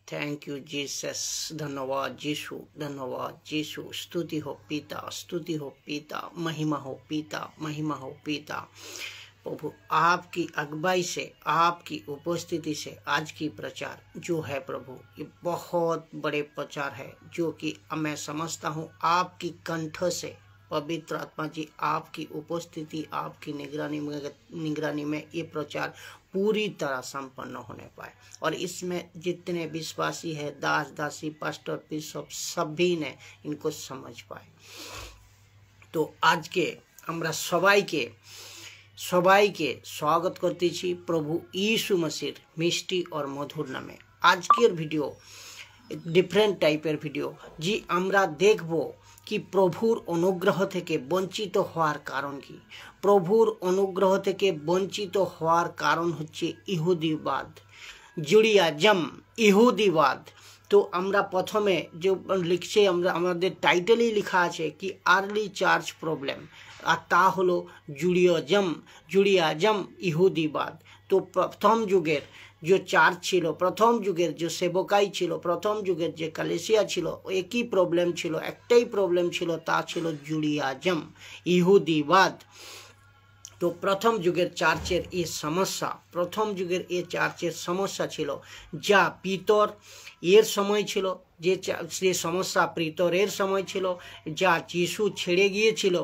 Thank you Jesus. धन्यवाद यीशु, धन्यवाद यीशु। स्तुति हो पिता, स्तुति हो पिता, महिमा हो पिता, महिमा हो पिता। प्रभु आपकी अगुवाई से, आपकी उपस्थिति से आज की प्रचार जो है प्रभु, ये बहुत बड़े प्रचार है जो कि मैं समझता हूँ आपकी कंठ से, पवित्र आत्मा जी आपकी उपस्थिति, आपकी निगरानी में ये प्रचार पूरी तरह संपन्न होने पाए और इसमें जितने विश्वासी है, दास दासी, पास्टर, बिशप, सभी ने इनको समझ पाए। तो आज के আমরা সবাইকে স্বাগত করতেছি প্রভু यीशु मसीह মিষ্টি और मधुर नामे। আজকের ভিডিও ডিফারেন্ট টাইপের ভিডিও জি আমরা দেখব कि प्रभुर अनुग्रह থেকে বঞ্চিত হওয়ার কারণ কি। প্রভুর অনুগ্রহ থেকে বঞ্চিত হওয়ার কারণ হচ্ছে ইহুদিবাদ, জুডিয়াজম, ইহুদিবাদ। তো আমরা প্রথমে যে লিখছে, আমরা আমাদের টাইটেলেই লেখা আছে কি আর্লি চার্চ প্রবলেম, আর তা হলো জুডিয়াজম, ইহুদিবাদ। তো প্রথম যুগের जो चार्च छिलो, प्रथम जुगेर जो सेवकाई छिलो, प्रथम जुगेर जो कलेसिया छिलो, एक ही प्रॉब्लम छिलो, एकटाई प्रॉब्लम छिलो, ता छिलो जुडियाजम, इहुदीबाद। तो प्रथम जुगेर चार्चेर ये समस्या, प्रथम जुगेर ये चार्चेर समस्या छिलो जा पितर एर समय छिलो, जे समस्या प्रीतरेर समय छिलो, जा जीशु छेड़े गिয়েছিল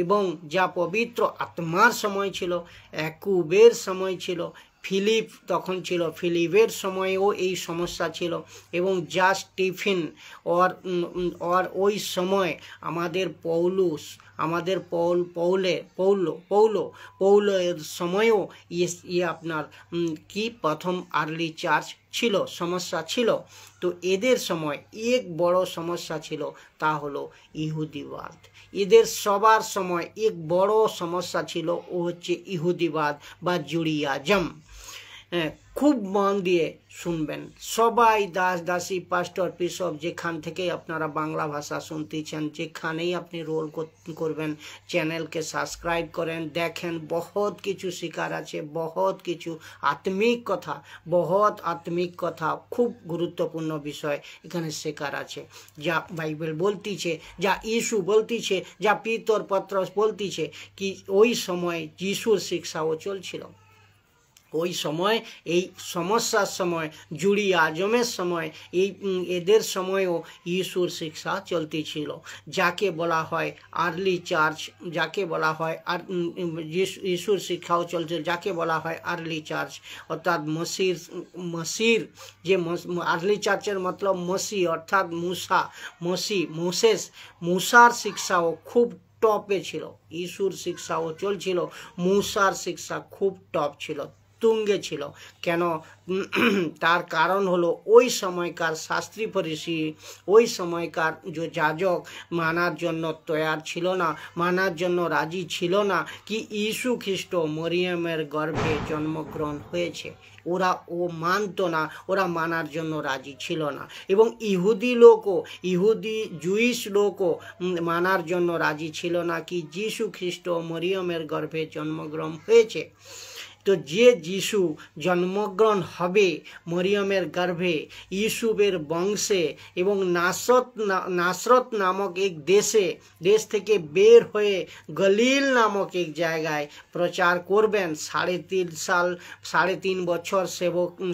এবং যা पवित्र आत्मार समय छिलो, याकूबेर समय छिलो, फिलिप तखन छिलो, फिलिपेर समयও এই সমস্যা ছিল এবং যা স্টিফেন और ওই সময় আমাদের পৌলুস, আমাদের পৌলের সময়ও ये আপনার কি প্রথম আর্লি চার্চ ছিল, সমস্যা ছিল। তো এদের সময় এক বড় সমস্যা ছিল, তা হলো ইহুদিবাদ। এদের সবার সময় এক বড় সমস্যা ছিল, ও হচ্ছে ইহুদিবাদ বা জুডিয়াজম। খুব মন দিয়ে শুনবেন সবাই, দাস দাসী, পাস্টর, বিশপ, যেখান থেকে আপনারা বাংলা ভাষা শুনতেছেন, যেখানেই আপনি রোল করবেন, চ্যানেলকে সাবস্ক্রাইব করেন, দেখেন বহুত কিছু শেখার আছে, বহুত কিছু আত্মিক কথা, খুব গুরুত্বপূর্ণ বিষয় এখানে শেখার আছে। যা বাইবেল বলতিছে, যা ইসু বলতিছে, যা পিতর পত্রস বলতিছে কি ওই সময় যিশুর শিক্ষাও চলছিল। ওই সময় এই সমস্যার সময়, জুডিয়াজমের সময়, এই এদের সময়ও ইসুর শিক্ষা চলতেছিল, যাকে বলা হয় আর্লি চার্চ, যাকে বলা হয় আর ইসুর শিক্ষাও চলছিল, যাকে বলা হয় আর্লি চার্চ। অর্থাৎ মসির যে আর্লি চার্চের মতলব মসি, অর্থাৎ মুসার শিক্ষাও খুব টপে ছিল। ইসুর শিক্ষাও চলছিল, মুসার শিক্ষা খুব টপ ছিল, তুঙ্গে ছিল। কেন? তার কারণ হলো ওই সময়কার শাস্ত্রী ফরিসি, ওই সময়কার যে যাজক মানার জন্য তৈয়ার ছিল না, মানার জন্য রাজি ছিল না কি যীশু খ্রিস্ট মরিয়মের গর্ভে জন্মগ্রহণ হয়েছে। ওরা মানত না, ওরা মানার জন্য রাজি ছিল না। এবং জুইশ লোকও মানার জন্য রাজি ছিল না কি যীশু খ্রিস্ট মরিয়মের গর্ভে জন্মগ্রহণ হয়েছে। তো যে যিশু জন্মগ্রহণ হবে মরিয়মের গর্ভে, ইউসুফের বংশে এবং নাসরত নামক এক দেশ থেকে বের হয়ে গলিল নামক এক জায়গায় প্রচার করবেন, 3.5 বছর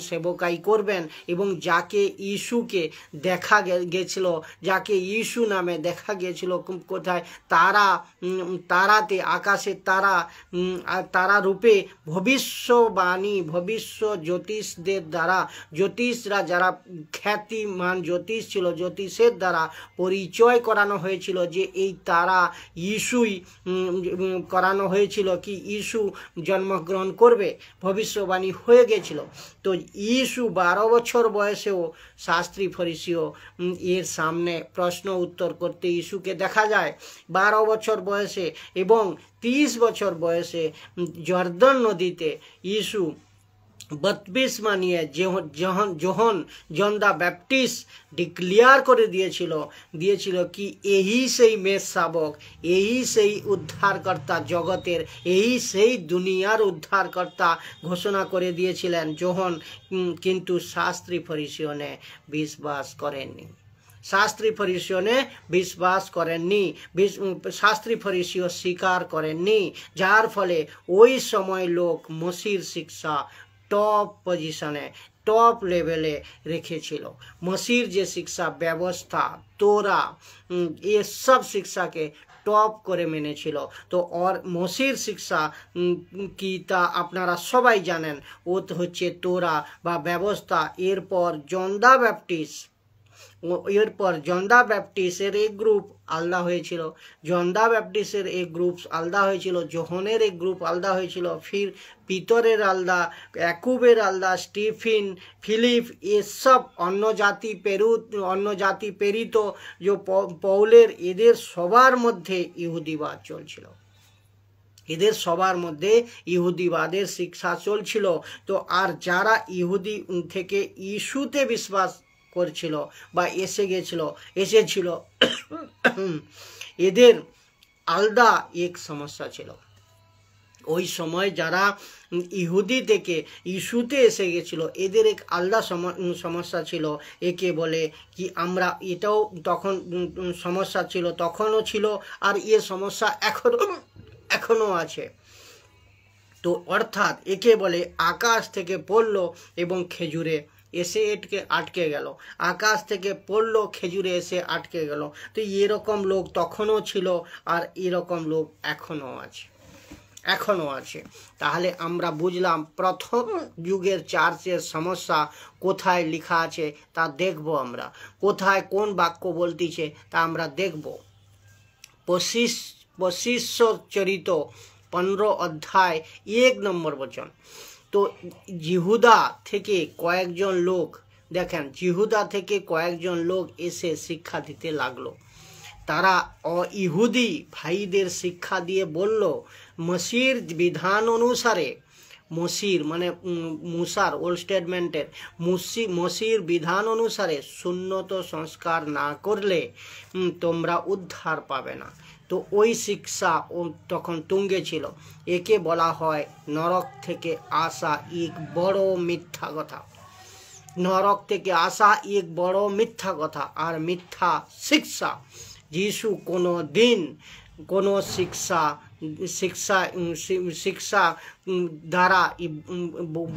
সেবকাই করবেন এবং যাকে ইসুকে দেখা গেছিল, যাকে ইসু নামে দেখা গিয়েছিল কোথায়, তারাতে, আকাশের তারা রূপে ভবিষ্যবাণী, ভবিষ্য জ্যোতিষদের দ্বারা, জ্যোতিষরা যারা খ্যাতিমান জ্যোতিষ ছিল, জ্যোতিষের দ্বারা পরিচয় করানো হয়েছিল যে এই তারা ইসুই করানো হয়েছিল কি ইসু জন্মগ্রহণ করবে, ভবিষ্যবাণী হয়ে গেছিল। তো ইসু 12 বছর বয়সেও শাস্ত্রী ফরিসিও এর সামনে প্রশ্ন উত্তর করতে ইসুকে দেখা যায় 12 বছর বয়সে, এবং 30 বছর বয়সে জর্দন নদীতে ইসু বত্রিশ মানিয়ে যখন জন দা ব্যাপটিস্ট ডিক্লিয়ার করে দিয়েছিল কি এই সেই মেষ শাবক, এই সেই উদ্ধারকর্তা জগতের, এই সেই দুনিয়ার উদ্ধারকর্তা ঘোষণা করে দিয়েছিলেন যখন, কিন্তু শাস্ত্রী ফরিসিয়নে বিশ্বাস করেননি। শাস্ত্রী ফরিসিয়নে বিশ্বাস করেননি, শাস্ত্রী ফরিসিয় স্বীকার করেননি, যার ফলে ওই সময় লোক মসির শিক্ষা টপ পজিশনে, টপ লেভেলে রেখেছিল। মসির যে শিক্ষা ব্যবস্থা, তোরা, এসব শিক্ষাকে টপ করে মেনেছিল। তো মসির শিক্ষা কি তা আপনারা সবাই জানেন, ও হচ্ছে তোরা বা ব্যবস্থা। এরপর জন দা ব্যাপটিস্টের এক গ্রুপ আলাদা হয়েছিল, জন দা ব্যাপটিস্টের এক গ্রুপ আলাদা হয়েছিল, যোহনের এক গ্রুপ আলাদা হয়েছিল, ফির পিতরের আলাদা, ইয়াকুবের আলাদা, স্টিফেন, ফিলিপ, এসব অন্য জাতি প্রেরিত যে পৌলের, এদের সবার মধ্যে ইহুদিবাদ চলছিল, এদের সবার মধ্যে ইহুদিবাদের শিক্ষা চলছিল। তো আর যারা ইহুদি থেকে ইস্যুতে বিশ্বাস করছিল বা এসেছিল এদের আলাদা এক সমস্যা ছিল। ওই সময় যারা ইহুদি থেকে ইস্যুতে এসে গেছিল, এদের এক আলাদা সমস্যা ছিল। একে বলে কি আমরা, এটাও তখন সমস্যা ছিল, তখনও ছিল, আর এ সমস্যা এখনো আছে। তো অর্থাৎ একে বলে আকাশ থেকে পড়লো এবং খেজুরে এসে আটকে গেল, আকাশ থেকে পড়লো খেজুরে এসে আটকে গেল। তো এরকম লোক তখনও ছিল, আর এরকম লোক এখনো আছে। তাহলে আমরা বুঝলাম প্রথম যুগের চার্চের সমস্যা কোথায় লেখা আছে তা দেখব আমরা, কোথায় কোন বাক্য বলতেছে তা আমরা দেখব। পশিষ্যচরিত 15 অধ্যায় 1 নম্বর বচন। তো জিহুদা থেকে কয়েকজন লোক, দেখেন, জিহুদা থেকে কয়েকজন লোক এসে শিক্ষা দিতে লাগলো। তারা ইহুদি ভাইদের শিক্ষা দিয়ে বলল, মসির বিধান অনুসারে, মসির মানে মুসার, ওল্ড টেস্টামেন্টের মসির বিধান অনুসারে সুন্নত সংস্কার না করলে তোমরা উদ্ধার পাবে না। তো ওই শিক্ষা তখন তুঙ্গে ছিল। একে বলা হয় নরক থেকে আসা এক বড় মিথ্যা কথা, নরক থেকে আসা এক বড় মিথ্যা কথা আর মিথ্যা শিক্ষা। যিশু কোনো দিন কোনো শিক্ষা দ্বারা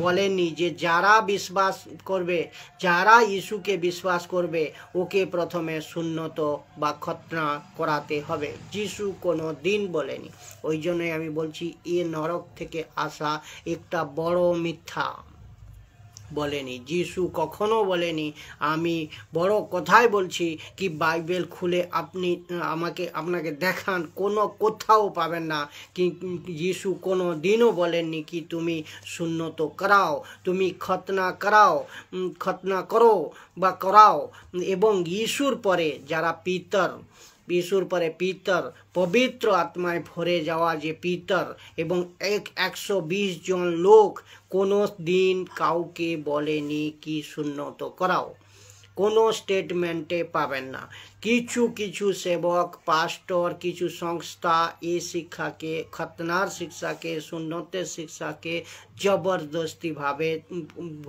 বলেননি যে যারা বিশ্বাস করবে, যারা যিশুকে বিশ্বাস করবে ওকে প্রথমে সুন্নত বা খতনা করাতে হবে। যিশু কোনো দিন বলেনি। ওই জন্যই আমি বলছি এ নরক থেকে আসা একটা বড় মিথ্যা। বলেনি, যিশু কখনো বলেনি। আমি বড় কথাই বলছি কি বাইবেল খুলে আপনি আপনাকে দেখান, কোনো কোথাও পাবেন না কি যিশু কোনো দিনও বলেননি কি তুমি সুন্নত করাও, তুমি খতনা করো বা করাও। এবং যিশুর পরে যারা যিশুর পরে পিতর, পবিত্র আত্মায় ভরে যাওয়া যে পিতর এবং 120 জন লোক কোনো দিন কাউকে বলেনি কি সুন্নত করাও, কোনো স্টেটমেন্টে পাবেন না। কিছু সেবক, পাস্টর, কিছু সংস্থা এই শিক্ষাকে, খতনার শিক্ষাকে, সুন্নতের শিক্ষাকে জবরদস্তিভাবে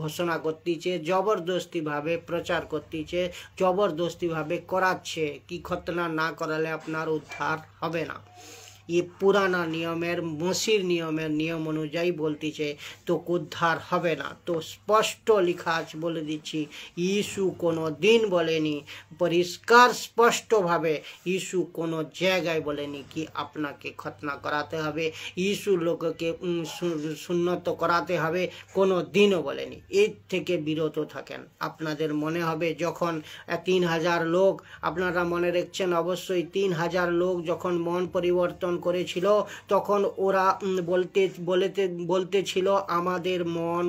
ঘোষণা করতেছে, জবরদস্তিভাবে প্রচার করতেছে, জবরদস্তিভাবে করাচ্ছে কি খতনা না করালে আপনার উদ্ধার হবে না। ये पुराना नियमेर मसीर नियम अनुयायी बोलतेছে तो उद्धार হবে না। তো স্পষ্ট লেখা আছে, বলে দিচ্ছি, যিশু কোনো দিন বলেনি, পরিষ্কার স্পষ্টভাবে যিশু কোনো জায়গায় বলেনি কি আপনাকে খতনা করাতে হবে, যিশু লোককে সুন্নত করাতে হবে, কোনো দিনও বলেনি। এর থেকে বিরত থাকেন। আপনাদের মনে হবে যখন 3000 লোক, আপনারা মনে রাখছেন অবশ্যই, 3000 লোক যখন মন পরিবর্তন করেছিল তখন ওরা বলতেছিল আমাদের মন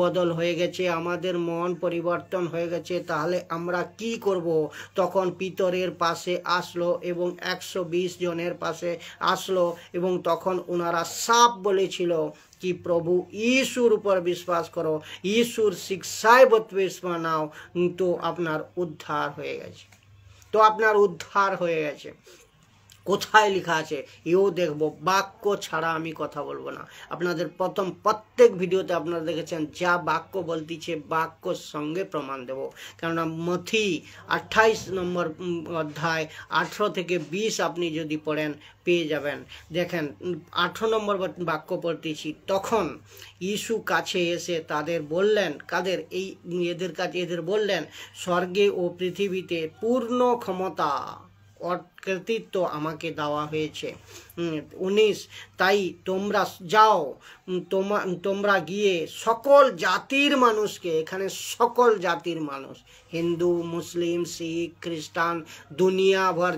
বদল হয়ে গেছে, আমাদের মন পরিবর্তন হয়ে গেছে, তাহলে আমরা কি করব? তখন পিতরের পাশে আসলো এবং 120 জনের পাশে আসলো এবং তখন ওনারা সাফ বলেছিল कि प्रभु यीशुर ऊपर विश्वास करो, यीशुर शिक्षाয় बपतिस्मा नाও, তো আপনার উদ্ধার হয়ে গেছে। তো আপনার উদ্ধার হয়ে গেছে। কোথায় লেখা আছে এও দেখবো, বাক্য ছাড়া আমি কথা বলবো না। আপনাদের প্রত্যেক ভিডিওতে আপনারা দেখেছেন যা বাক্য বলতেছে বাক্যর সঙ্গে প্রমাণ দেব। কেননা মথি 28 নম্বর অধ্যায় 18 থেকে 20 আপনি যদি পড়েন পেয়ে যাবেন। দেখেন 18 নম্বর বাক্য পড়তেছি, তখন ইসু কাছে এসে তাদের বললেন, কাদের? এই এদের কাছে এদের বললেন, স্বর্গে ও পৃথিবীতে পূর্ণ ক্ষমতা কর্তৃত্ব আমাকে দেওয়া হয়েছে। 19, তাই তোমরা যাও, তোমরা গিয়ে সকল জাতির মানুষকে, এখানে সকল জাতির মানুষ, হিন্দু, মুসলিম, শিখ, খ্রিস্টান, দুনিয়া ভর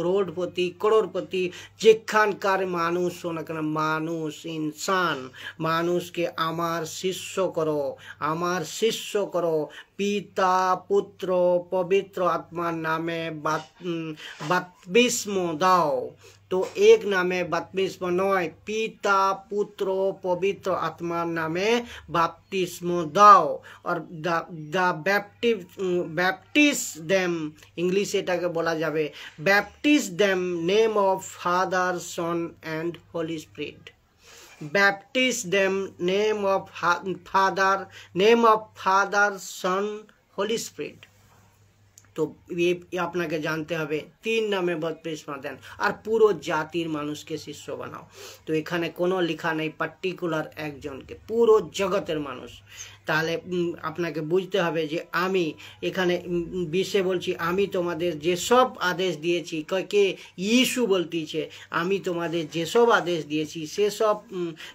রোডপতি, করোড়পতি, যেখানকার মানুষ শোনা কেন, মানুষ, ইনসান, মানুষকে আমার শিষ্য করো, আমার শিষ্য করো, পিতা, পুত্র, পবিত্র আত্মার নামে বাপ্তিস্ম দাও। তো এক নামে বাপ্তিস্ম নয়, পিতা, পুত্র, পবিত্র আত্মার নামে বাপ্তিস্ম দাও। আর ব্যাপটিস দেম, ইংলিশে এটাকে বলা যাবে baptise them name of father, son and holy spirit. Baptize them name of Father, Son, Holy Spirit। তো আপনাকে জানতে হবে 3 নামে বাপ্তিস্মা দেন আর পুরো জাতির মানুষকে শিষ্য বানাও। তো এখানে কোনো লেখা নেই পার্টিকুলার একজনকে, পুরো জগতের মানুষ। তাহলে আপনাকে বুঝতে হবে যে আমি এখানে বিশ্বে বলছি, আমি তোমাদের যেসব আদেশ দিয়েছি, কে? ইসু বলতেছে, আমি তোমাদের যেসব আদেশ দিয়েছি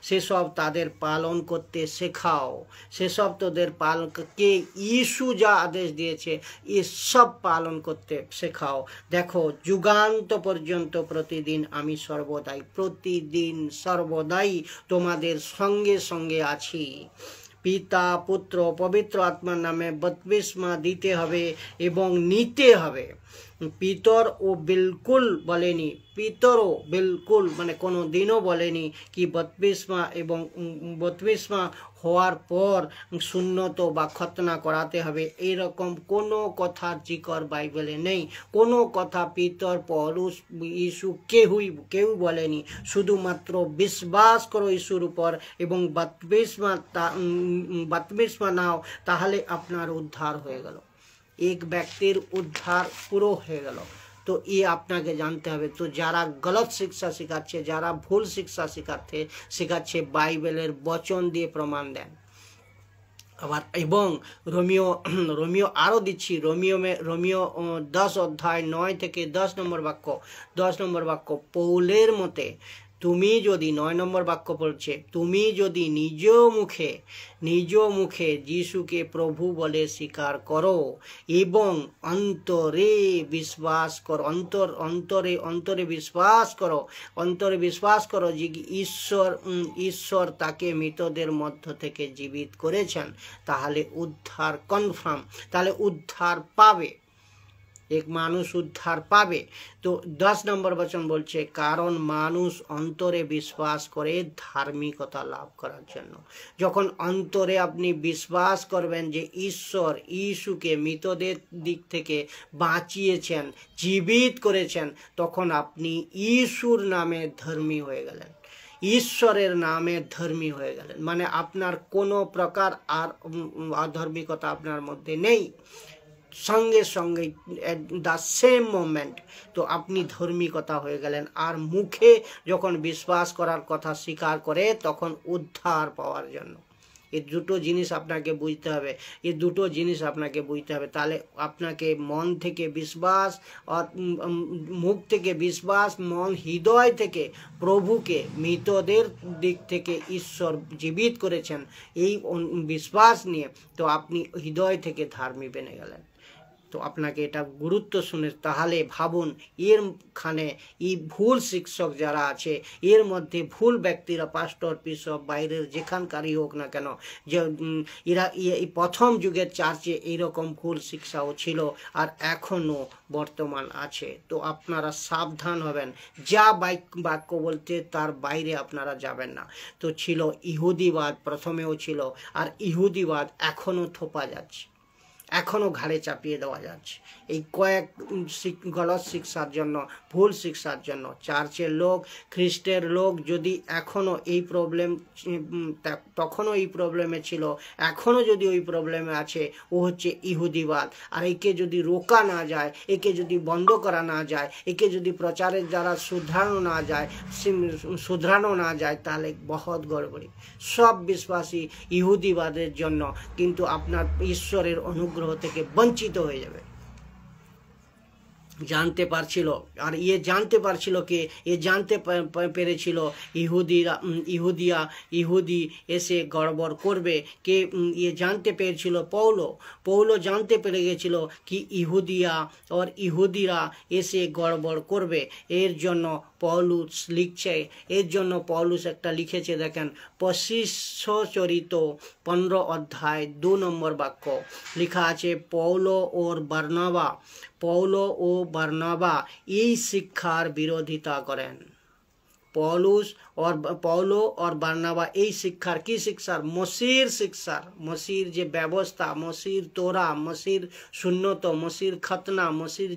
সেসব তাদের পালন করতে শেখাও, সেসব তোদের পালন, কে? ইসু যা আদেশ দিয়েছে এসব পালন করতে শেখাও। দেখো যুগান্ত পর্যন্ত প্রতিদিন আমি সর্বদাই তোমাদের সঙ্গে সঙ্গে আছি। পিতা, পুত্র, পবিত্র আত্মার নামে বাপ্তিস্মা দিতে হবে এবং নিতে হবে। পিতর ও বিলকুল বলেনি, পিতরও বিলকুল মানে কোনো দিনও বলেনি কি বাপ্তিস্মা হওয়ার পর সুন্নত বা খতনা করাতে হবে, এরকম কোনো কথা জিকর বাইবেলে নেই। কোনো কথা পিতর, পৌলুস, ইসু কেউ বলেনি। শুধুমাত্র বিশ্বাস করো ইসুর উপর এবং বাপ্তিস্মা নাও, তাহলে আপনার উদ্ধার হয়ে গেল। এক ব্যক্তির উদ্ধার পুরো হয়ে গেল। তো আপনাকে জানতে হবে। তো যারা গলত শিক্ষা শেখাচ্ছে, যারা ভুল শিক্ষা শেখাচ্ছে, বাইবেলের বচন দিয়ে প্রমাণ দেন। আবার এবং রোমিও আরও দিচ্ছি, রোমিও 10 অধ্যায় 9 থেকে 10 নম্বর বাক্য পৌলের মতে, তুমি যদি 9 নম্বর বাক্য বলছে, তুমি যদি নিজ মুখে যিশুকে প্রভু বলে স্বীকার করো এবং অন্তরে বিশ্বাস করো যে ঈশ্বর তাকে মৃতদের মধ্য থেকে জীবিত করেছেন, তাহলে উদ্ধার কনফার্ম, তাহলে উদ্ধার পাবে, এক মানুষ উদ্ধার পাবে। তো 10 নম্বর বচন বলছে, কারণ মানুষ অন্তরে বিশ্বাস করে ধার্মিকতা লাভ করার জন্য। যখন অন্তরে আপনি বিশ্বাস করবেন যে ঈশ্বর ইসুকে মৃতদের দিক থেকে বাঁচিয়েছেন, জীবিত করেছেন, তখন আপনি ইসুর নামে ধর্মী হয়ে গেলেন, ঈশ্বরের নামে ধর্মী হয়ে গেলেন। মানে আপনার কোনো প্রকার আর অধার্মিকতা আপনার মধ্যে নেই। সঙ্গে সঙ্গে দ্য সেম মোমেন্ট তো আপনি ধার্মিকতা হয়ে গেলেন। আর মুখে যখন বিশ্বাস করার কথা স্বীকার করে তখন উদ্ধার পাওয়ার জন্য। এই দুটো জিনিস আপনাকে বুঝতে হবে, তাহলে আপনাকে মন থেকে বিশ্বাস আর মুখ থেকে বিশ্বাস, হৃদয় থেকে প্রভুকে মৃতদের দিক থেকে ঈশ্বর জীবিত করেছেন, এই বিশ্বাস নিয়ে তো আপনি হৃদয় থেকে ধার্মিক বেনে গেলেন। তো আপনাকে এটা গুরুত্ব শুনে তাহলে ভাবুন এরখানে এই ভুল শিক্ষক যারা আছে, এর মধ্যে ভুল ব্যক্তিরা, পাস্টর, বিশপ, বাইরের যেখানকারই হোক না কেন, যে এরা এই প্রথম যুগের চার্চে এইরকম ভুল শিক্ষাও ছিল আর এখনও বর্তমান আছে। তো আপনারা সাবধান হবেন, যা বাক্য বলতে তার বাইরে আপনারা যাবেন না। তো ছিল ইহুদিবাদ, প্রথমেও ছিল, আর ইহুদিবাদ এখনও থোপা যাচ্ছে, এখনও ঘাড়ে চাপিয়ে দেওয়া যাচ্ছে এই কয়েক গলত শিক্ষার জন্য, ভুল শিক্ষার জন্য। চার্চের লোক, খ্রিস্টের লোক যদি এখনও এই প্রবলেম, তখনও এই প্রবলেমে ছিল, এখনও যদি ওই প্রবলেমে আছে, ও হচ্ছে ইহুদিবাদ। আর একে যদি রোকা না যায়, একে যদি বন্ধ করা না যায়, একে যদি প্রচারের দ্বারা শুধরানো না যায় তাহলে বহুত গড়বড়ি। সব বিশ্বাসী ইহুদিবাদের জন্য কিন্তু আপনার ঈশ্বরের অনুগ্রহ থেকে বঞ্চিত হয়ে যাবে। জানতে পারছিল, আর জানতে পারছিল কে? জানতে পেরেছিল ইহুদি এসে গড়বড় করবে। কে জানতে পেরেছিল? পৌলো জানতে পেরে গেছিল কি ইহুদিরা এসে গড়বড় করবে। এর জন্য পৌলুস লিখছে, এর জন্য পৌলুস একটা লিখেছে, দেখেন 25 চরিত 15 অধ্যায় 2 নম্বর বাক্য লেখা আছে, পৌলো ও বার্নাবা এই শিক্ষার বিরোধিতা করেন। পৌলো और বার্নাবা এই শিক্ষার, কি শিক্ষার? মসির যে ব্যবস্থা, মসির তোরা, মসির সুন্নত, মসির খতনা, মসির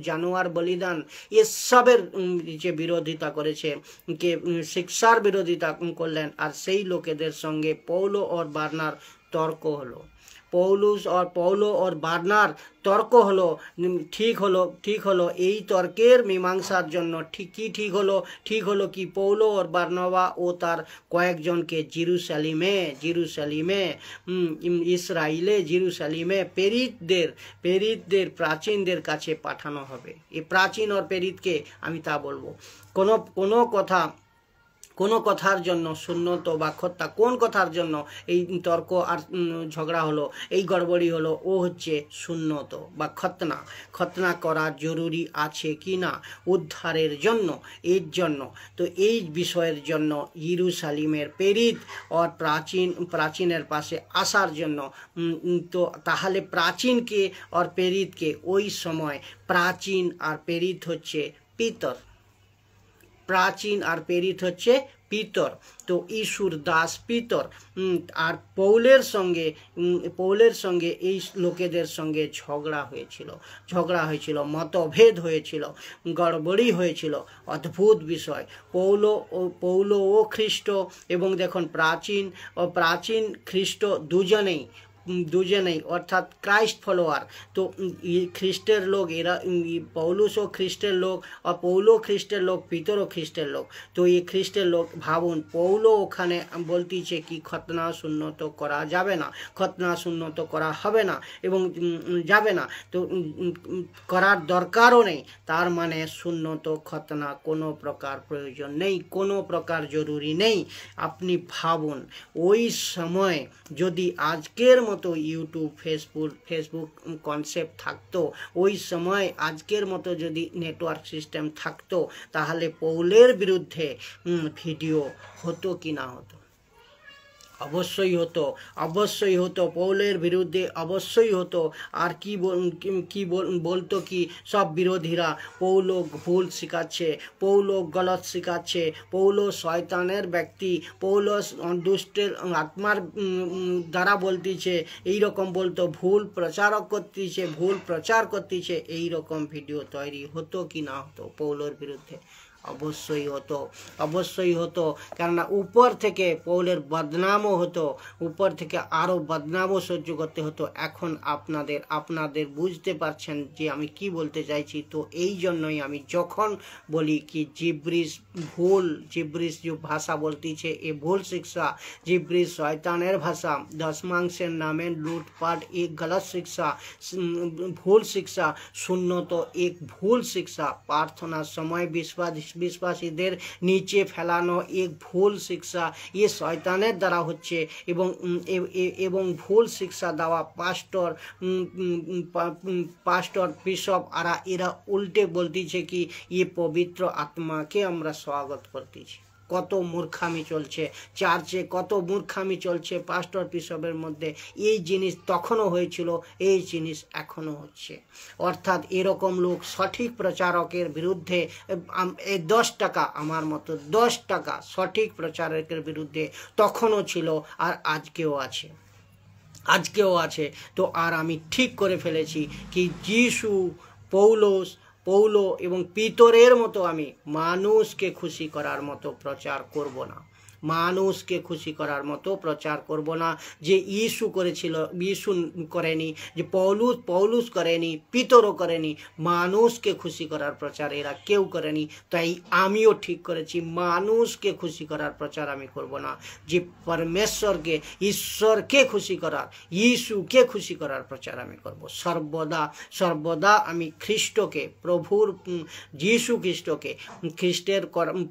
জানোয়ার বলিদান, এসবের যে বিরোধিতা করেছে, কে শিক্ষার বিরোধিতা করলেন। আর সেই লোকেদের সঙ্গে পৌলো और বার্নার তর্ক হলো। পৌলো और বার্নার তর্ক হলো, ঠিক হলো। এই তর্কের মীমাংসার জন্য ঠিক হলো কি পৌলো और বার্নাবা ও তার কয়েকজনকে জেরুসালেমে ইসরায়েলে জেরুসালেমে পেরিতদের প্রাচীনদের কাছে পাঠানো হবে। এই প্রাচীন और পেরিতকে আমি তা বলবো। কোনো কথার জন্য সুন্নত বা খত্যা, কোন কথার জন্য এই তর্ক আর ঝগড়া হলো, এই গড়বড়ি হলো? ও হচ্ছে সুন্নত বা খতনা করা জরুরি আছে কি না উদ্ধারের জন্য, এর জন্য। তো এই বিষয়ের জন্য ইয়েরুশালেমের পেরিত আর প্রাচীনের পাশে আসার জন্য। তো তাহলে প্রাচীনকে আর পেরিতকে, ওই সময় প্রাচীন আর পেরিত হচ্ছে পিতর, প্রাচীন আর পেরিত হচ্ছে পিতর। তো ঈশ্বর দাস পিতর। আর পৌলের সঙ্গে এই লোকেদের সঙ্গে ঝগড়া হয়েছিল, মতভেদ হয়েছিল, গড়বড়ি হয়েছিল। অদ্ভুত বিষয়। পৌলো ও খ্রিস্ট, এবং দেখুন প্রাচীন খ্রিস্ট দুজনেই অর্থাৎ ক্রাইস্ট ফলোয়ার। তো খ্রিস্টের লোক, এরা পৌলুসও খ্রিস্টের লোক, আর পৌলো খ্রিস্টের লোক, পিতরও খ্রিস্টের লোক। তো এই খ্রিস্টের লোক, ভাবুন, পৌলো ওখানে বলতেছে কি খতনা সুন্নত করা যাবে না, খতনা সুন্নত করা হবে না এবং যাবে না, তো করার দরকারও নেই। তার মানে সুন্নত খতনা কোনো প্রকার প্রয়োজন নেই, কোনো প্রকার জরুরি নেই। আপনি ভাবুন, ওই সময় যদি আজকের মতো ইউটিউব, ফেসবুক কনসেপ্ট থাকতো, ওই সময় আজকের মতো যদি নেটওয়ার্ক সিস্টেম থাকতো, তাহলে পৌলের বিরুদ্ধে ভিডিও হতো কি না হতো? অবশ্যই হতো। পৌলের বিরুদ্ধে অবশ্যই হতো। আর কি বলতো কি সব বিরোধীরা? পৌলো ভুল শেখাচ্ছে, পৌলো গলত শেখাচ্ছে, পৌলো শয়তানের ব্যক্তি, পৌলো দুষ্টের আত্মার দ্বারা বলতেছে, এইরকম বলতো, ভুল প্রচার করতেছে। এইরকম ভিডিও তৈরি হতো কি না হতো পৌলোর বিরুদ্ধে? অবশ্যই হতো। কেননা উপর থেকে পৌলের বদনামও হতো, উপর থেকে আরও বদনামও সহ্য করতে হতো। এখন আপনাদের বুঝতে পারছেন যে আমি কি বলতে চাইছি। তো এই জন্যই আমি যখন বলি কি জিব্রিস যে ভাষা বলতেছে, এ ভুল শিক্ষা, জিব্রিস শয়তানের ভাষা, দশমাংশের নামে লুটপাট এক গলত শিক্ষা, ভুল শিক্ষা, সুন্নত এক ভুল শিক্ষা, প্রার্থনার সময় বিশ্বাস বিশ্বাসীদের নিচে ফেলানো এক ভুল শিক্ষা এ শয়তানের দ্বারা হচ্ছে এবং ভুল শিক্ষা দেওয়া পাস্টর বিশপ এরা উল্টে বলতেছে কি এ পবিত্র আত্মাকে আমরা স্বাগত করতেছি। কত মূর্খামি চলছে চার্চে, কত মূর্খামি চলছে পাস্টর বিশপের মধ্যে। এই জিনিস তখনও হয়েছিল, এই জিনিস এখনও হচ্ছে। অর্থাৎ এরকম লোক সঠিক প্রচারকের বিরুদ্ধে 10 টাকা, আমার মতো 10 টাকা সঠিক প্রচারকের বিরুদ্ধে তখনও ছিল আর আজকেও আছে। তো আর আমি ঠিক করে ফেলেছি কি যিশু, পৌলো এবং পিতরের মতো আমি মানুষকে খুশি করার মতো প্রচার করব না, মানুষকে খুশি করার মতো প্রচার করব না। যে ইস্যু করেছিল, ইস্যু করেনি, যে পৌলুস করেনি, পিতরও করেনি, মানুষকে খুশি করার প্রচার এরা কেউ করেনি। তাই আমিও ঠিক করেছি মানুষকে খুশি করার প্রচার আমি করব না। যে পরমেশ্বরকে, ঈশ্বরকে খুশি করার, ইস্যুকে খুশি করার প্রচার আমি করব। সর্বদা আমি খ্রিস্টকে, প্রভুর যিশু খ্রিস্টের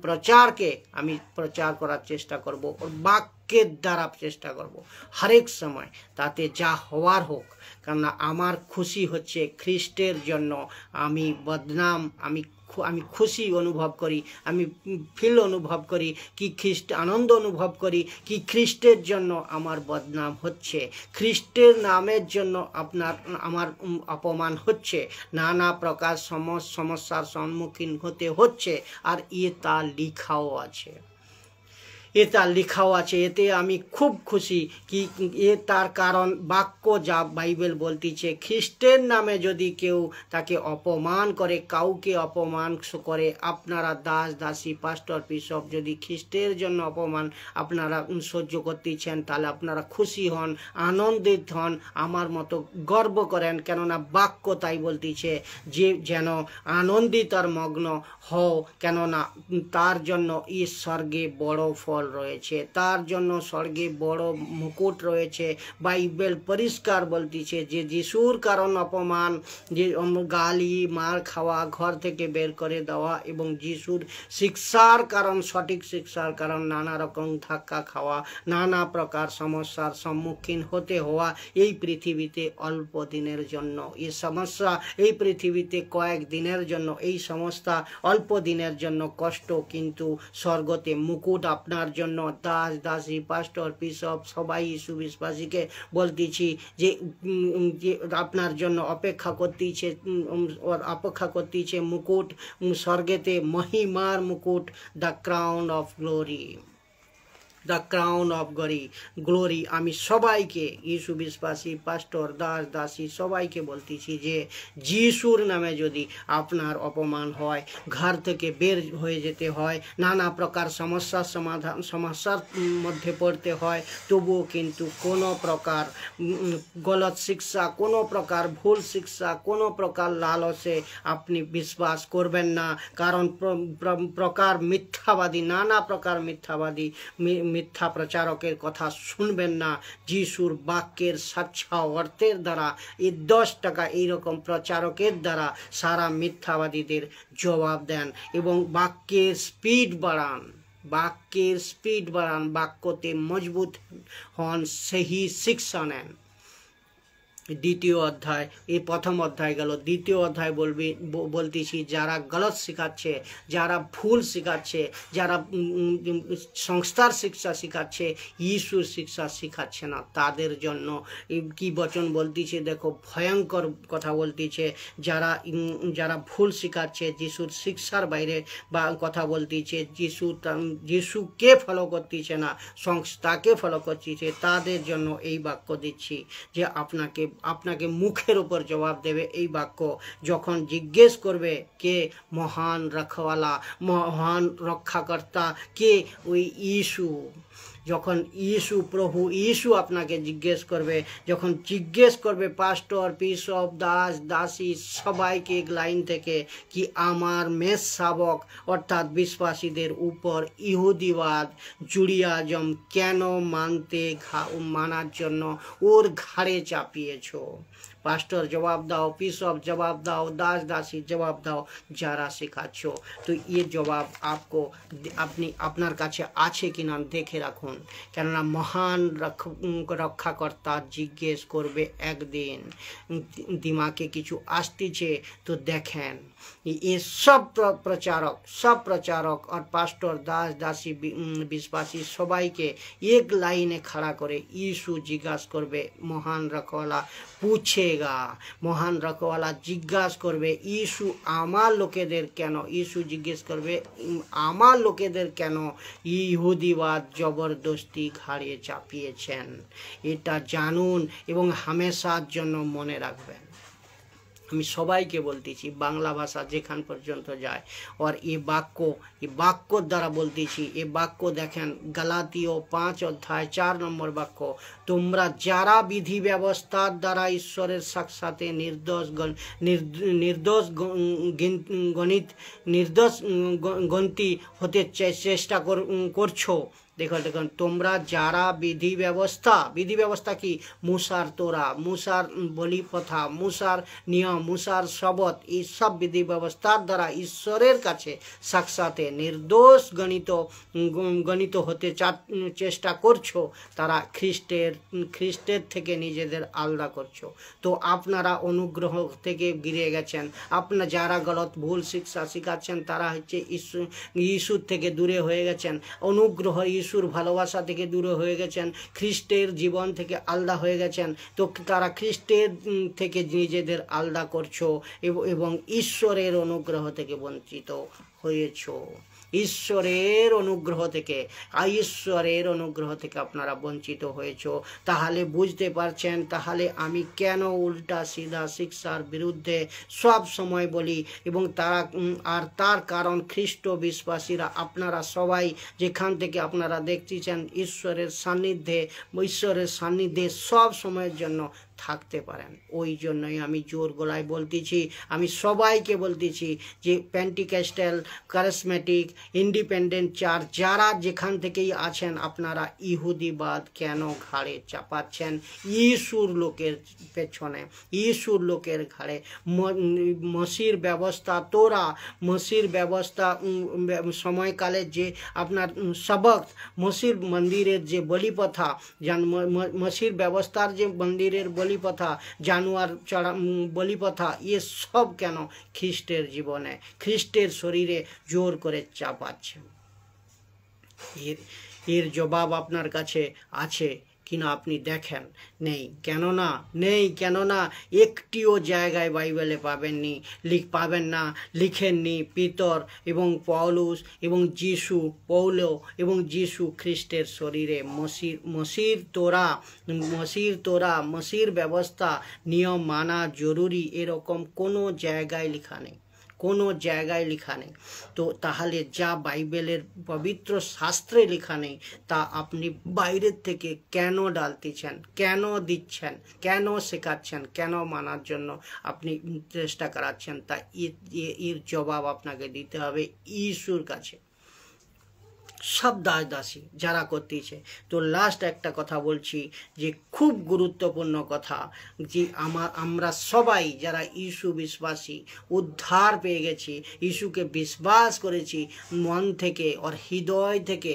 প্রচারকে আমি প্রচার করার চেষ্টা করব, ওর বাক্যের দ্বারা চেষ্টা করব হরেক সময়, তাতে যা হওয়ার হোক। কেননা আমার খুশি হচ্ছে খ্রিস্টের জন্য আমি বদনাম, আমি খুশি অনুভব করি, আমি অনুভব করি কি আনন্দ অনুভব করি কি খ্রিস্টের জন্য আমার বদনাম হচ্ছে, খ্রিস্টের নামের জন্য আমার অপমান হচ্ছে, নানা প্রকার সমস্যার সম্মুখীন হতে হচ্ছে। আর তা লেখাও আছে, এতে আমি খুব খুশি কি তার কারণ বাক্য যা বাইবেল বলতেছে, খ্রিস্টের নামে যদি কেউ তাকে অপমান করে, কাউকে অপমান করে, আপনারা দাসী পাস্টর বিশপ যদি খ্রিস্টের জন্য অপমান আপনারা সহ্য করতেছেন, তাহলে আপনারা খুশি হন, আনন্দিত হন, আমার মতো গর্ব করেন। কেননা বাক্য তাই বলতেছে যে যেন আনন্দিত আর মগ্ন হও, কেননা তার জন্য এই স্বর্গে বড় ফল রয়েছে, তার জন্য স্বর্গে বড় মুকুট রয়েছে। বাইবেল পরিষ্কার বলতেছে যে যিশুর কারণ অপমান, যে গালি, মার খাওয়া, ঘর থেকে বের করে দেওয়া, এবং যিশুর শিক্ষার কারণ, সঠিক শিক্ষার কারণ নানা রকম ধাক্কা খাওয়া, নানা প্রকার সমস্যার সম্মুখীন হতে হওয়া এই পৃথিবীতে অল্প দিনের জন্য। এই সমস্যা এই পৃথিবীতে কয়েক দিনের জন্য, এই সমস্যা অল্প দিনের জন্য কষ্ট, কিন্তু স্বর্গতে মুকুট আপনার জন্য। দাসী পাস্টর বিশপ সবাই যিশু বিশ্বাসীকে বলতেছি যে আপনার জন্য অপেক্ষা করতেছে মুকুট, স্বর্গেতে মহিমার মুকুট, দ্য ক্রাউন অফ গ্লোরি। আমি সবাইকে, যিশু বিশ্বাসী পাস্টর দাসী সবাইকে বলতেছি যে যিশুর নামে যদি আপনার অপমান হয়, ঘর থেকে বের হয়ে যেতে হয়, নানা প্রকার সমস্যার মধ্যে পড়তে হয়, তবুও কিন্তু কোনো প্রকার গলত শিক্ষা, কোনো প্রকার ভুল শিক্ষা, কোনো প্রকার লালসে আপনি বিশ্বাস করবেন না। কারণ নানা প্রকার মিথ্যা প্রচারকের কথা শুনবেন না। যিশুর বাক্যের স্বচ্ছ অর্থের দ্বারা এই 10 টাকা এইরকম প্রচারকের দ্বারা সারা মিথ্যাবাদীদের জবাব দেন, এবং বাক্যের স্পিড বাড়ান, বাক্যতে মজবুত হন, সেই শিক্ষা নেন। দ্বিতীয় অধ্যায়, এই প্রথম অধ্যায় গেল, দ্বিতীয় অধ্যায় বলতেছি যারা গলত শেখাচ্ছে, যারা ভুল শেখাচ্ছে, যারা সংস্থার শিক্ষা শেখাচ্ছে, যিশুর শিক্ষা শেখাচ্ছে না, তাদের জন্য কি বচন বলতেছে দেখো, ভয়ঙ্কর কথা বলতেছে। যারা ভুল শেখাচ্ছে, যিশুর শিক্ষার বাইরে বা কথা বলতেছে, যিশুকে ফলো করতেছে না, সংস্থাকে ফলো করতেছে, তাদের জন্য এই বাক্য দিচ্ছি যে আপনাকে মুখের উপর জবাব দেবে এই বাক্য। যখন জিজ্ঞেস করবে কে মহান রক্ষওয়ালা, মহান রক্ষাকর্তা কে, ওই যিশু। যখন প্রভু যিশু আপনাকে জিজ্ঞেস করবে, যখন জিজ্ঞেস করবে পাস্টর বিশপ দাসী সবাইকে এক লাইন থেকে কি আমার মেষ শাবক অর্থাৎ বিশ্বাসীদের উপর ইহুদিবাদ, জুডিয়াজম কেন মানার জন্য ওর ঘাড়ে চাপিয়েছ, পাস্টর জবাব দাও, বিশপ জবাব দাও, দাস দাসী জবাব দাও, যারা শেখাচ্ছ। তো এর জবাব আপনি আপনার কাছে আছে কিনা দেখে রাখুন, কেননা মহান রক্ষাকর্তা জিজ্ঞেস করবে একদিন। দিমাগে কিছু আসতেছে তো দেখেন, ये सब प्रचारक और पास्टर दास दासी विश्वासी सबाई के एक लाइने खड़ा करे यीशु जिज्ञासा करबे, महान रखवाला पूछेगा, महान रखवाला जिज्ञासा करबे यीशु आमार लोकेदेर केनो, यीशु जिज्ञेस करबे आमार लोकेदेर केनो इहुदिबाद जबरदस्ती घाड़े चापिয়েছেন। এটা জানুন এবং হামেশার জন্য মনে রাখবেন। আমি সবাইকে বলতেছি, বাংলা ভাষা যেখান পর্যন্ত যায়, আর এই বাক্যর দ্বারা বলতেছি। এই বাক্য দেখেন গালাতীয় 5 অধ্যায় 4 নম্বর বাক্য, তোমরা যারা বিধি ব্যবস্থার দ্বারা ঈশ্বরের সাক্ষাতে নির্দোষ গণিত হতে চেষ্টা করছো। দেখুন তোমরা যারা বিধি ব্যবস্থা কি, মুসার তোরা, মুসার বলি প্রথা, মুসার নিয়ম, মুসার শবত, এই সব বিধি ব্যবস্থার দ্বারা ঈশ্বরের কাছে সাক্ষাতে নির্দোষ গণিত হতে চেষ্টা করছো, তারা খ্রিস্টের থেকে নিজেদের আলাদা করছো। তো আপনারা অনুগ্রহ থেকে গিরে গেছেন। আপনারা যারা গলত ভুল শিক্ষা শিখাচ্ছেন তারা হচ্ছে ঈশ্বর থেকে দূরে হয়ে গেছেন, অনুগ্রহ ঈশ্বর ভালোবাসা থেকে দূরে হয়ে গেছেন, খ্রিস্টের জীবন থেকে আলাদা হয়ে গেছেন। তো তারা খ্রিস্টের থেকে নিজেদের আলাদা করছো এবং ঈশ্বরের অনুগ্রহ থেকে বঞ্চিত হয়েছো। ঈশ্বরের অনুগ্রহ থেকে আপনারা বঞ্চিত হয়েছো। তাহলে বুঝতে পারছেন, তাহলে আমি কেন উল্টা সিধা শিক্ষার বিরুদ্ধে সব সময় বলি। এবং তার কারণ খ্রিস্ট বিশ্বাসীরা আপনারা সবাই যেখান থেকে আপনারা দেখতেছেন ঈশ্বরের সান্নিধ্যে সব সময়ের জন্য থাকতে পারেন। ওই জন্যই আমি জোর গলায় বলতেছি, আমি সবাইকে বলতেছি যে পেন্টিকস্টাল, কারিজমেটিক, ইন্ডিপেন্ডেন্ট চার্চ যারা যেখান থেকেই আছেন, আপনারা ইহুদিবাদ কেন ঘাড়ে চাপাচ্ছেন? ইসুর লোকের পেছনে, ইসুর লোকের ঘাড়ে। মসির ব্যবস্থা, তোরা মসির ব্যবস্থা, সময়কালে যে আপনার সবক, মসির মন্দিরের যে বলিপ্রথা, মসির ব্যবস্থার যে মন্দিরের বলিপ্রথা, জানোয়ার চড়া বলিপ্রথা, এ সব কেন খ্রিস্টের জীবনে, খ্রিস্টের শরীরে জোর করে চাপাচ্ছে? এর জবাব আপনার কাছে আছে কিনা আপনি দেখেন। কেননা একটিও জায়গায় বাইবেলে পাবেন না লিখেননি পিতর এবং পৌলুস এবং যিশু খ্রিস্টের শরীরে মসির ব্যবস্থা নিয়ম মানা জরুরি, এরকম কোনো জায়গায় লেখা নেই। তো তাহলে যা বাইবেলের পবিত্র শাস্ত্রে লেখা নেই তা আপনি বাইরের থেকে কেন ডালতেছেন, কেন দিচ্ছেন, কেন শেখাচ্ছেন, কেন মানার জন্য আপনি চেষ্টা করাচ্ছেন? তা এর জবাব আপনাকে দিতে হবে ঈশ্বর কাছে। সব দাস দাসী যারা করতেছে। তো লাস্ট একটা কথা বলছি যে খুব গুরুত্বপূর্ণ কথা, যে আমরা সবাই যারা ইস্যু বিশ্বাসী, উদ্ধার পেয়ে গেছি, ইস্যুকে বিশ্বাস করেছি মন থেকে আর হৃদয় থেকে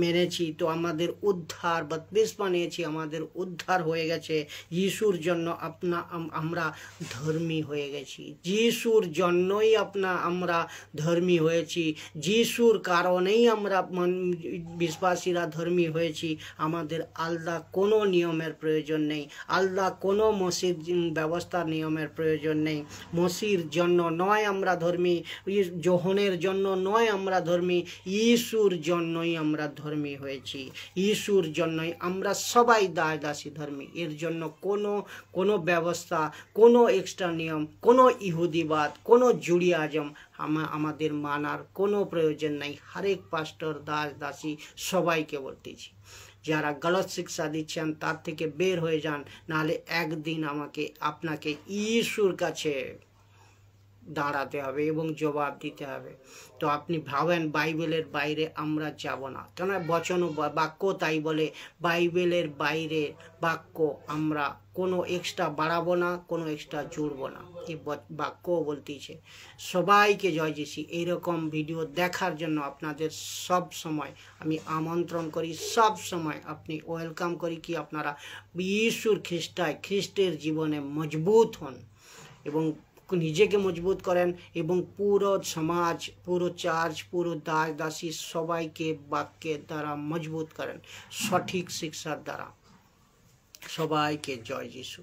মেনেছি, তো আমাদের উদ্ধার বাপ্তিস্মা নিয়েছি, আমাদের উদ্ধার হয়ে গেছে। যিশুর জন্য আমরা ধর্মী হয়ে গেছি, যিশুর জন্যই আমরা ধর্মী হয়েছি, যিশুর কারণেই আমরা বিশ্বাসীরা ধর্মী হয়েছি। আমাদের আলাদা কোনো নিয়মের প্রয়োজন নেই, আলাদা কোনো মসির ব্যবস্থার নিয়মের প্রয়োজন নেই। মসির জন্য নয় আমরা ধর্মী, যোহনের জন্য নয় আমরা ধর্মী, ইস্যুর জন্যই আমরা ধর্মী হয়েছি, ইস্যুর জন্যই আমরা সবাই দাসী ধর্মী। এর জন্য কোনো ব্যবস্থা, কোনো এক্সট্রা নিয়ম, কোনো ইহুদিবাদ, কোনো জুডিয়াজম আমাদের মানার কোনো প্রয়োজন নাই। হরেক পাস্টর দাসী সবাইকে বলতেছি, যারা গলত শিক্ষা দিচ্ছেন তার থেকে বের হয়ে যান, নাহলে একদিন আপনাকে ইস্যুর কাছে দাঁড়াতে হবে এবং জবাব দিতে হবে। তো আপনি ভাবেন বাইবেলের বাইরে আমরা যাব না, কেন বচন ও বাক্য তাই বলে বাইবেলের বাইরে বাক্য আমরা কোনো এক্সট্রা বাড়াবো না, কোনো এক্সট্রা জুড়বো না, এই বাক্য বলতেছে। সবাইকে জয় যিশু। এইরকম ভিডিও দেখার জন্য আপনাদের সব সময় আমি আমন্ত্রণ করি, সব সময় আপনি ওয়েলকাম করি কি আপনারা যিশুর খ্রিস্টের জীবনে মজবুত হন এবং নিজেকে মজবুত করেন এবং পুরো সমাজ, পুরো চার্চ, পুরো দাস দাসী সবাইকে বাক্যের দ্বারা মজবুত করেন, সঠিক শিক্ষার দ্বারা। সবাইকে জয় যিশু।